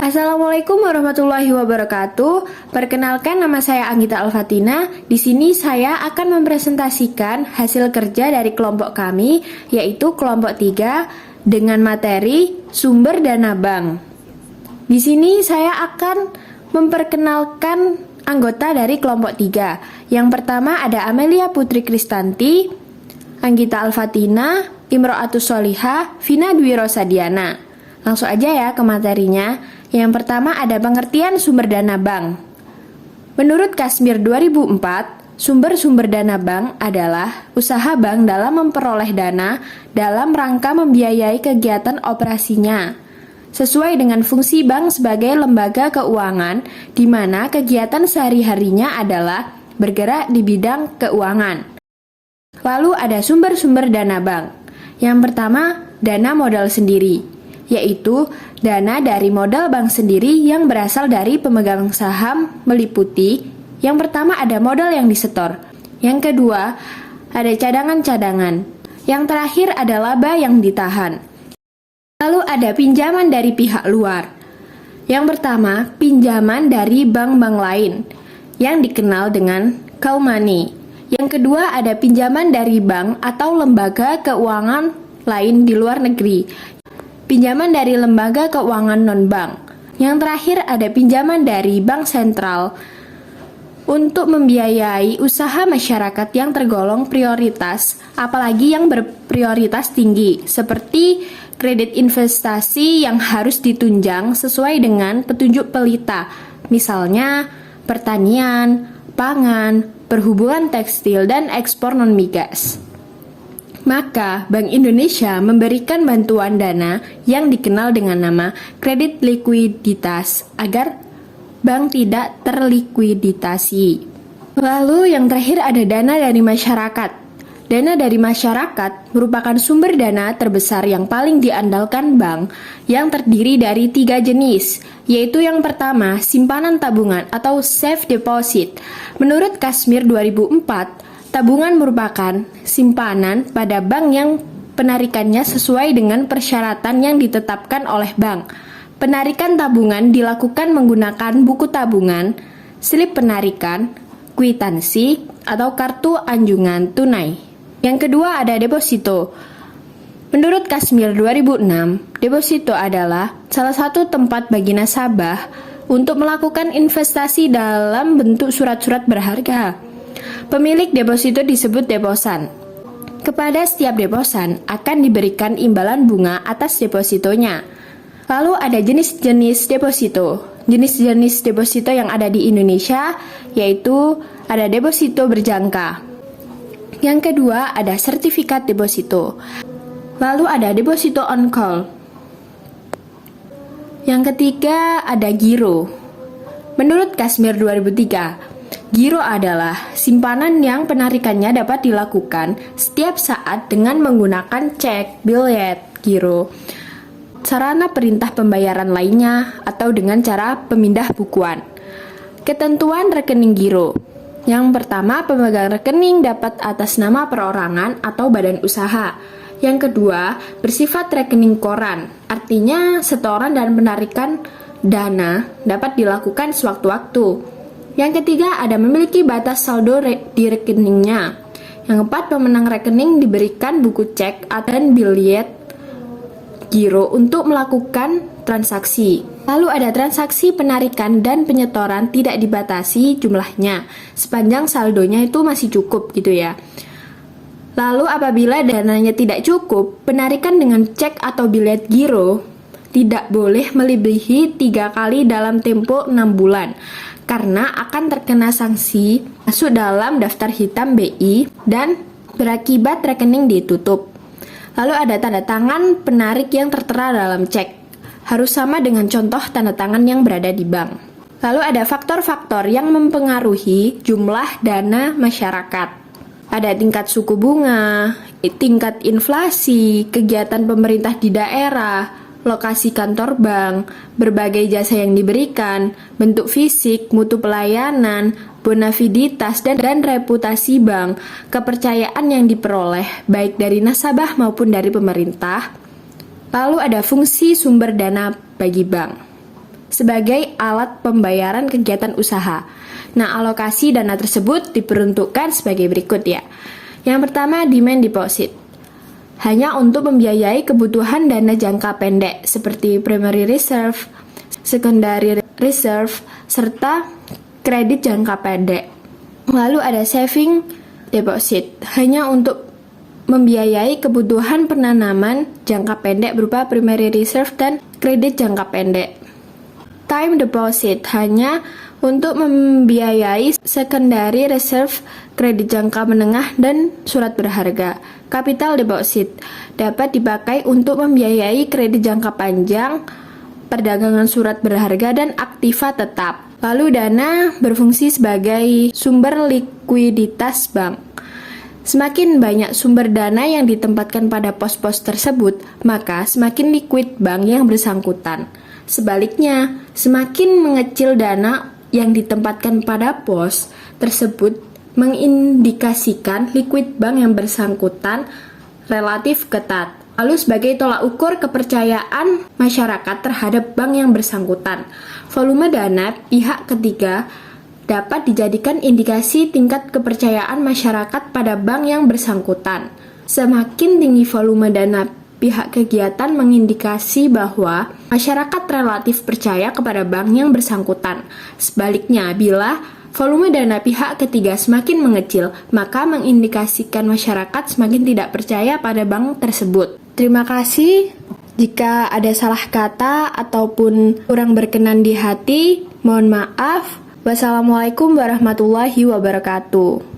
Assalamualaikum warahmatullahi wabarakatuh. Perkenalkan, nama saya Anggita Alfatina. Di sini saya akan mempresentasikan hasil kerja dari kelompok kami, yaitu kelompok 3 dengan materi sumber dana bank. Di sini saya akan memperkenalkan anggota dari kelompok 3. Yang pertama ada Amelia Putri Kristanti, Anggita Alfatina, Imro'atus Solihah, Vina Dwi Rosadiana. Langsung aja ya ke materinya. Yang pertama ada pengertian sumber dana bank. Menurut Kasmir 2004, sumber-sumber dana bank adalah usaha bank dalam memperoleh dana dalam rangka membiayai kegiatan operasinya. Sesuai dengan fungsi bank sebagai lembaga keuangan, di mana kegiatan sehari-harinya adalah bergerak di bidang keuangan. Lalu ada sumber-sumber dana bank. Yang pertama, dana modal sendiri, yaitu dana dari modal bank sendiri yang berasal dari pemegang saham meliputi yang pertama ada modal yang disetor, yang kedua ada cadangan-cadangan, yang terakhir ada laba yang ditahan. Lalu ada pinjaman dari pihak luar. Yang pertama, pinjaman dari bank-bank lain yang dikenal dengan call money. Yang kedua ada pinjaman dari bank atau lembaga keuangan lain di luar negeri, pinjaman dari lembaga keuangan non-bank. Yang terakhir ada pinjaman dari bank sentral untuk membiayai usaha masyarakat yang tergolong prioritas, apalagi yang berprioritas tinggi, seperti kredit investasi yang harus ditunjang sesuai dengan petunjuk pelita, misalnya pertanian, pangan, perhubungan tekstil, dan ekspor non-migas. Maka, Bank Indonesia memberikan bantuan dana yang dikenal dengan nama kredit likuiditas agar bank tidak terlikuiditasi. Lalu yang terakhir ada dana dari masyarakat. Dana dari masyarakat merupakan sumber dana terbesar yang paling diandalkan bank yang terdiri dari 3 jenis, yaitu yang pertama simpanan tabungan atau safe deposit. Menurut Kasmir 2004, tabungan merupakan simpanan pada bank yang penarikannya sesuai dengan persyaratan yang ditetapkan oleh bank. Penarikan tabungan dilakukan menggunakan buku tabungan, slip penarikan, kwitansi, atau kartu anjungan tunai. Yang kedua ada deposito. Menurut Kasmir 2006, deposito adalah salah satu tempat bagi nasabah untuk melakukan investasi dalam bentuk surat-surat berharga. Pemilik deposito disebut deposan. Kepada setiap deposan akan diberikan imbalan bunga atas depositonya. Lalu ada jenis-jenis deposito. Jenis-jenis deposito yang ada di Indonesia yaitu ada deposito berjangka. Yang kedua ada sertifikat deposito. Lalu ada deposito on call. Yang ketiga ada giro. Menurut Kasmir 2003, giro adalah simpanan yang penarikannya dapat dilakukan setiap saat dengan menggunakan cek, billet, giro, sarana perintah pembayaran lainnya, atau dengan cara pemindah bukuan. Ketentuan rekening giro. Yang pertama, pemegang rekening dapat atas nama perorangan atau badan usaha. Yang kedua, bersifat rekening koran, artinya setoran dan penarikan dana dapat dilakukan sewaktu-waktu. Yang ketiga, ada memiliki batas saldo di rekeningnya. Yang keempat, pemenang rekening diberikan buku cek dan billet giro untuk melakukan transaksi. Lalu ada transaksi penarikan dan penyetoran tidak dibatasi jumlahnya, sepanjang saldonya itu masih cukup gitu ya. Lalu apabila dananya tidak cukup, penarikan dengan cek atau billet giro tidak boleh melebihi 3 kali dalam tempo 6 bulan. Karena akan terkena sanksi masuk dalam daftar hitam BI dan berakibat rekening ditutup. Lalu ada tanda tangan penarik yang tertera dalam cek. Harus sama dengan contoh tanda tangan yang berada di bank. Lalu ada faktor-faktor yang mempengaruhi jumlah dana masyarakat. Ada tingkat suku bunga, tingkat inflasi, kegiatan pemerintah di daerah, lokasi kantor bank, berbagai jasa yang diberikan, bentuk fisik, mutu pelayanan, bonaviditas, dan reputasi bank, kepercayaan yang diperoleh baik dari nasabah maupun dari pemerintah. Lalu ada fungsi sumber dana bagi bank. sebagai alat pembayaran kegiatan usaha. Nah, alokasi dana tersebut diperuntukkan sebagai berikut ya. Yang pertama, demand deposit. Hanya untuk membiayai kebutuhan dana jangka pendek seperti primary reserve, secondary reserve, serta kredit jangka pendek. Lalu ada saving deposit, hanya untuk membiayai kebutuhan penanaman jangka pendek berupa primary reserve dan kredit jangka pendek. Time deposit, hanya untuk membiayai secondary reserve, kredit jangka menengah, dan surat berharga. Capital deposit dapat dipakai untuk membiayai kredit jangka panjang, perdagangan surat berharga, dan aktiva tetap. Lalu dana berfungsi sebagai sumber likuiditas bank. Semakin banyak sumber dana yang ditempatkan pada pos-pos tersebut, maka semakin liquid bank yang bersangkutan. Sebaliknya, semakin mengecil dana yang ditempatkan pada pos tersebut mengindikasikan liquid bank yang bersangkutan relatif ketat. Lalu sebagai tolak ukur kepercayaan masyarakat terhadap bank yang bersangkutan, volume dana pihak ketiga dapat dijadikan indikasi tingkat kepercayaan masyarakat pada bank yang bersangkutan. Semakin tinggi volume dana pihak kegiatan mengindikasi bahwa masyarakat relatif percaya kepada bank yang bersangkutan. Sebaliknya, bila volume dana pihak ketiga semakin mengecil, maka mengindikasikan masyarakat semakin tidak percaya pada bank tersebut. Terima kasih. Jika ada salah kata ataupun kurang berkenan di hati, mohon maaf. Wassalamualaikum warahmatullahi wabarakatuh.